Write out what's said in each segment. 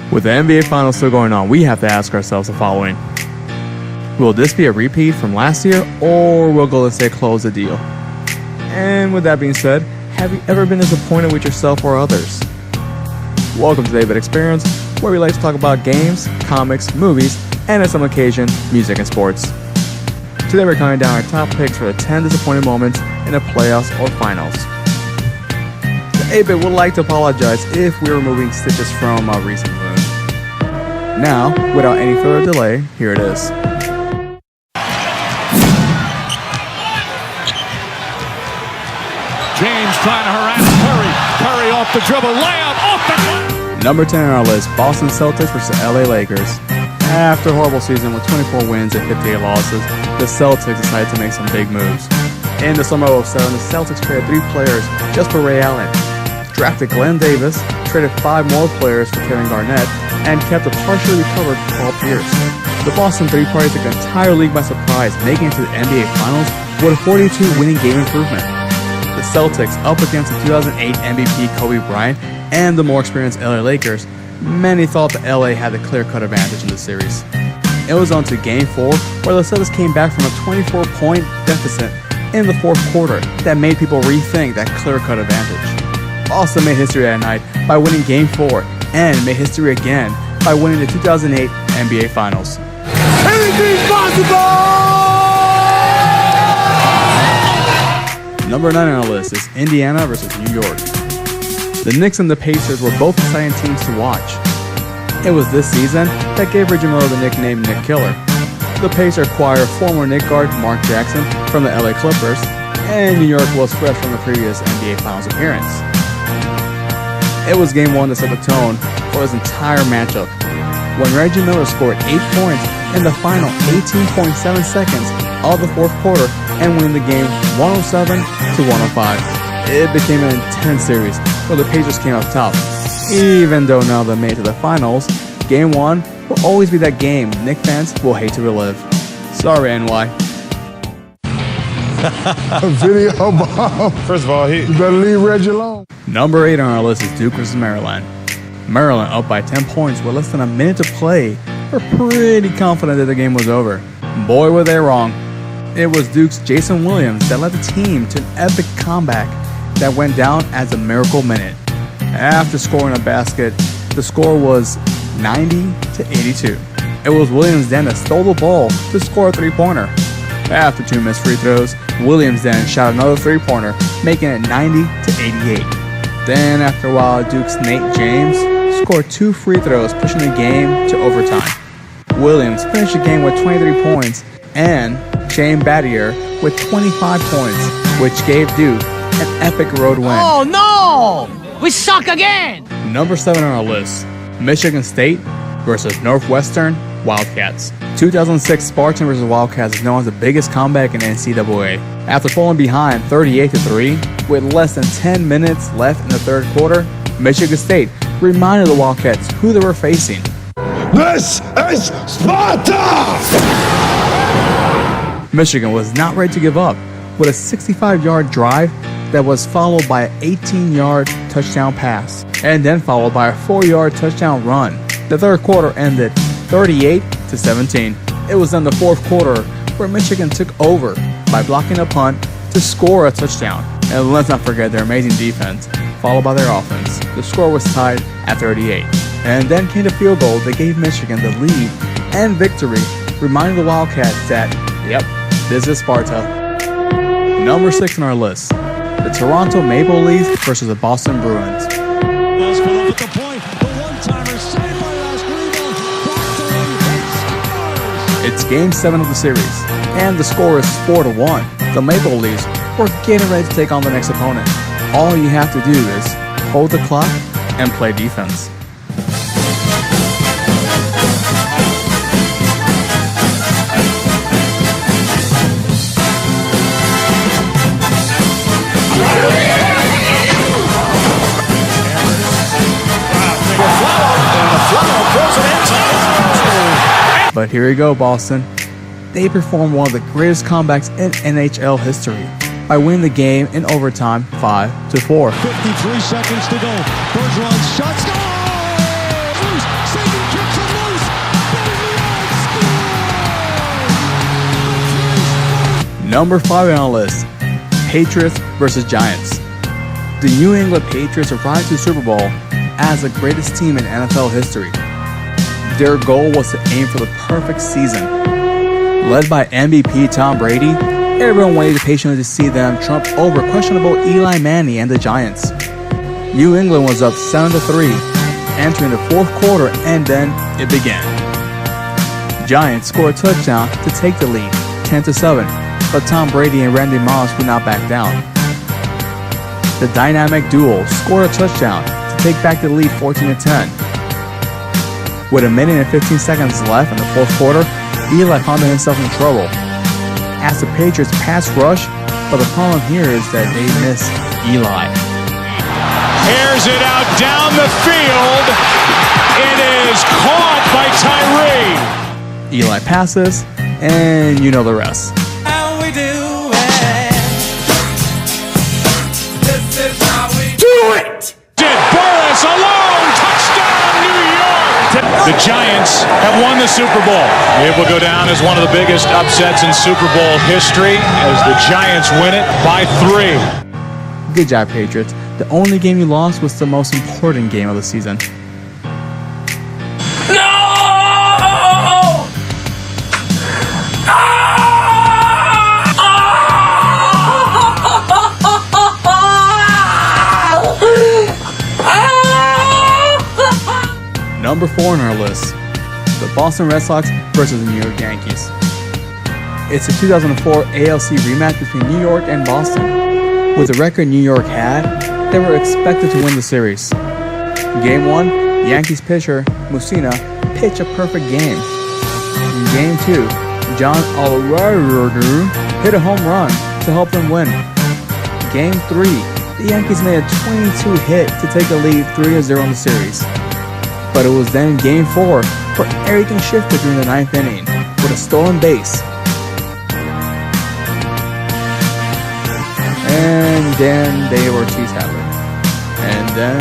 With the NBA Finals still going on, we have to ask ourselves the following. Will this be a repeat from last year, or will Golden State close the deal? And with that being said, have you ever been disappointed with yourself or others? Welcome to David Experience, where we like to talk about games, comics, movies, and on some occasion, music and sports. Today we're counting down our top picks for the 10 disappointing moments in the playoffs or finals. The 8-Bit would like to apologize if we're removing stitches from our recent wound. Now, without any further delay, here it is. James trying to harass Curry. Curry off the dribble, layup off the glass. Number 10 on our list, Boston Celtics versus LA Lakers. After a horrible season with 24 wins and 58 losses, the Celtics decided to make some big moves. In the summer of 2007, the Celtics traded 3 players just for Ray Allen, drafted Glenn Davis, traded 5 more players for Kevin Garnett, and kept a partially recovered Paul Pierce. The Boston Three Party took the entire league by surprise, making it to the NBA Finals with a 42 winning game improvement. The Celtics, up against the 2008 MVP Kobe Bryant and the more experienced LA Lakers, many thought that LA had the clear-cut advantage in the series. It was on to Game 4, where the Celtics came back from a 24-point deficit in the fourth quarter that made people rethink that clear-cut advantage. Boston made history that night by winning Game 4, and made history again by winning the 2008 NBA Finals. Anything's possible! Number 9 on our list is Indiana versus New York. The Knicks and the Pacers were both exciting teams to watch. It was this season that gave Reggie Miller the nickname Knick Killer. The Pacers acquired former Knick guard Mark Jackson from the LA Clippers, and New York was fresh from the previous NBA Finals appearance. It was Game 1 that set the tone for this entire matchup, when Reggie Miller scored 8 points in the final 18.7 seconds of the fourth quarter and winning the game 107 to 105. It became an intense series where the Pacers came up top. Even though now they made it to the finals, Game 1 will always be that game Knicks fans will hate to relive. Sorry, NY. A video bomb. First of all, You better leave Reggie alone. Number 8 on our list is Duke versus Maryland. Maryland, up by 10 points with less than a minute to play, were pretty confident that the game was over. Boy, were they wrong. It was Duke's Jason Williams that led the team to an epic comeback that went down as a miracle minute. After scoring a basket, the score was 90 to 82. It was Williams then that stole the ball to score a 3-pointer. After 2 missed free throws, Williams then shot another 3-pointer, making it 90 to 88. Then after a while, Duke's Nate James scored 2 free throws, pushing the game to overtime. Williams finished the game with 23 points, and Shane Battier with 25 points, which gave Duke an epic road win. Oh no! We suck again! Number 7 on our list, Michigan State versus Northwestern Wildcats. 2006 Spartan versus Wildcats is known as the biggest comeback in NCAA. After falling behind 38-3 with less than 10 minutes left in the third quarter, Michigan State reminded the Wildcats who they were facing. This is Sparta! Michigan was not ready to give up with a 65-yard drive that was followed by an 18-yard touchdown pass, and then followed by a 4-yard touchdown run. The third quarter ended 38-17. It was in the fourth quarter where Michigan took over by blocking a punt to score a touchdown. And let's not forget their amazing defense, followed by their offense. The score was tied at 38. And then came the field goal that gave Michigan the lead and victory, reminding the Wildcats that, yep, this is Sparta. Number 6 on our list, the Toronto Maple Leafs versus the Boston Bruins. It's Game 7 of the series, and the score is 4-1. The Maple Leafs were getting ready to take on the next opponent. All you have to do is hold the clock and play defense. But here you go, Boston. They performed one of the greatest comebacks in NHL history by winning the game in overtime 5-4. 53 seconds to go. Bergeron shot. Scores! Number 5 on our list, Patriots versus Giants. The New England Patriots arrived to the Super Bowl as the greatest team in NFL history. Their goal was to aim for the perfect season. Led by MVP Tom Brady, everyone waited patiently to see them trump over questionable Eli Manning and the Giants. New England was up 7-3, entering the fourth quarter, and then it began. Giants scored a touchdown to take the lead, 10-7, but Tom Brady and Randy Moss would not back down. The dynamic duo scored a touchdown to take back the lead 14-10. With a minute and 15 seconds left in the fourth quarter, Eli found himself in trouble as the Patriots pass rush, but the problem here is that they miss Eli. Airs it out down the field. It is caught by Tyree. Eli passes, and you know the rest. How we do it. This is how we Do it! Did Burris alone. Touchdown, New York. The Giants have won the Super Bowl. It will go down as one of the biggest upsets in Super Bowl history as the Giants win it by 3. Good job, Patriots. The only game you lost was the most important game of the season. Number 4 on our list, the Boston Red Sox versus the New York Yankees. It's the 2004 ALC rematch between New York and Boston. With the record New York had, they were expected to win the series. Game 1, Yankees pitcher Mussina pitched a perfect game. In Game 2, John Alvarado hit a home run to help them win. Game 3, the Yankees made a 22 hit to take the lead 3-0 in the series. But it was then Game 4 where everything shifted during the 9th inning with a stolen base. And then they were Ortiz happened. And then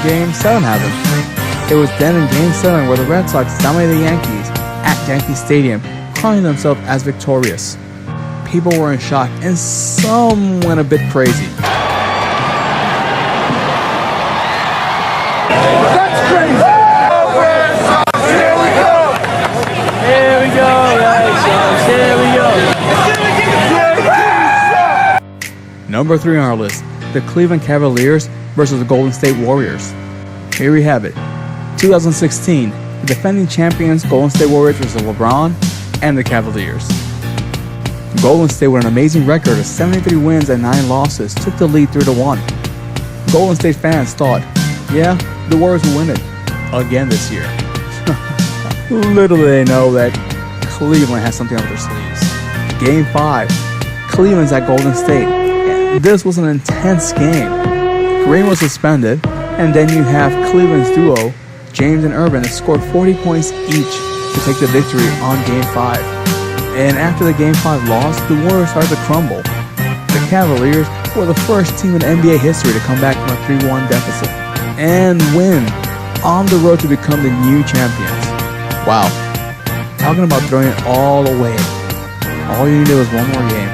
Game 7 happened. It was then in Game 7 where the Red Sox dominated the Yankees at Yankee Stadium, crowning themselves as victorious. People were in shock and some went a bit crazy. That's crazy! Number 3 on our list, the Cleveland Cavaliers versus the Golden State Warriors. Here we have it. 2016, the defending champions Golden State Warriors versus LeBron and the Cavaliers. Golden State, with an amazing record of 73 wins and 9 losses, took the lead 3-1. Golden State fans thought, yeah, the Warriors will win it again this year. Little did they know that Cleveland has something up their sleeves. Game 5, Cleveland's at Golden State. This was an intense game. Green was suspended, and then you have Cleveland's duo, James and Irvin, that scored 40 points each to take the victory on Game 5. And after the Game 5 loss, the Warriors started to crumble. The Cavaliers were the first team in NBA history to come back from a 3-1 deficit and win on the road to become the new champions. Wow. Talking about throwing it all away. All you needed was one more game.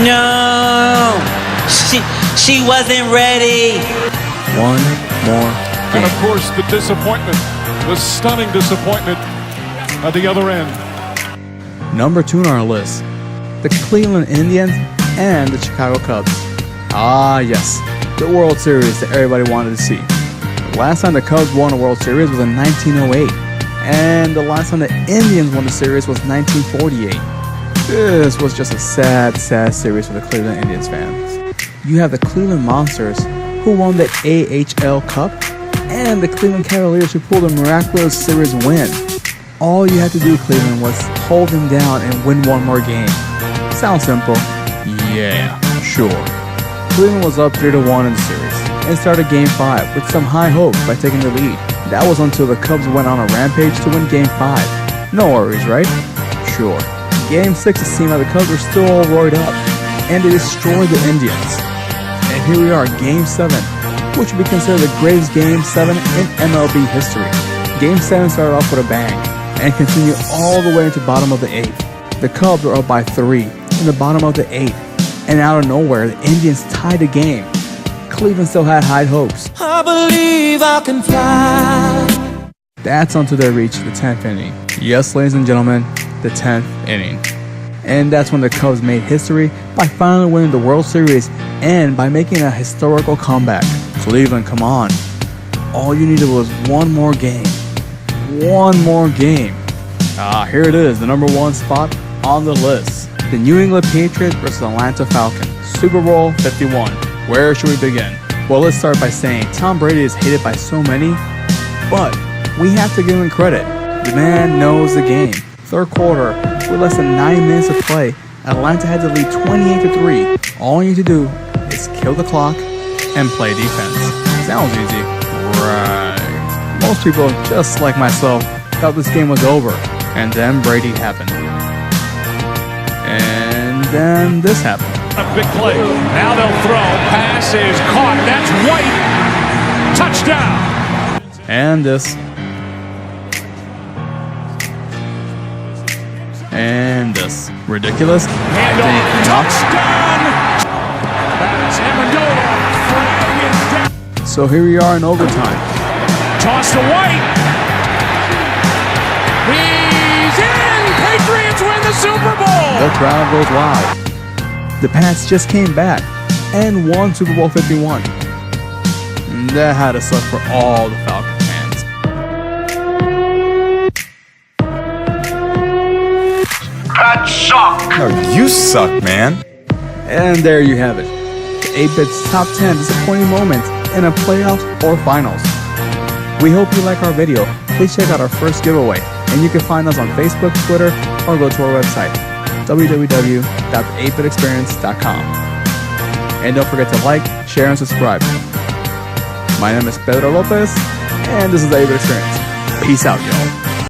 No, she wasn't ready. One more And of game. course, the disappointment, the stunning disappointment at the other end. Number 2 on our list, the Cleveland Indians and the Chicago Cubs. Ah, yes, the World Series that everybody wanted to see. The last time the Cubs won a World Series was in 1908, and the last time the Indians won the series was 1948. This was just a sad, sad series for the Cleveland Indians fans. You have the Cleveland Monsters, who won the AHL Cup, and the Cleveland Cavaliers, who pulled a miraculous series win. All you had to do, Cleveland, was hold them down and win one more game. Sounds simple? Yeah, sure. Cleveland was up 3-1 in the series and started Game 5 with some high hopes by taking the lead. That was until the Cubs went on a rampage to win Game 5. No worries, right? Sure. Game 6, it seemed like the Cubs were still all roared up, and they destroyed the Indians. And here we are, Game 7, which would be considered the greatest Game 7 in MLB history. Game 7 started off with a bang, and continued all the way into bottom of the 8th. The Cubs were up by 3 in the bottom of the 8th, and out of nowhere, the Indians tied the game. Cleveland still had high hopes. I believe I can fly. That's until they reached the 10th inning. Yes, ladies and gentlemen, the 10th inning. And that's when the Cubs made history by finally winning the World Series and by making a historical comeback. Cleveland, come on. All you needed was one more game. One more game. Here it is, the number 1 spot on the list. The New England Patriots versus Atlanta Falcons. Super Bowl 51. Where should we begin? Well, let's start by saying Tom Brady is hated by so many, but we have to give him credit. The man knows the game. Third quarter, with less than 9 minutes of play, Atlanta had to lead 28-3. All you need to do is kill the clock and play defense. Sounds easy, right? Most people, just like myself, thought this game was over, and then Brady happened. And then this happened. A big play. Now they'll throw. Pass is caught. That's White. Touchdown. And this. And this. Ridiculous? Handoff. Touchdown. That's Amendola. So here we are in overtime. Toss to White. He's in. Patriots win the Super Bowl. The crowd goes wild. The Pats just came back and won Super Bowl 51. That had to suck for all the Falcon fans. Pats suck. No, you suck, man. And there you have it. The 8-Bit's top 10 disappointing moments in a playoffs or finals. We hope you like our video. Please check out our first giveaway, and you can find us on Facebook, Twitter, or go to our website, www.the8bitexperience.com. And don't forget to like, share, and subscribe. My name is Pedro Lopez, and this is the 8-Bit Experience. Peace out, y'all.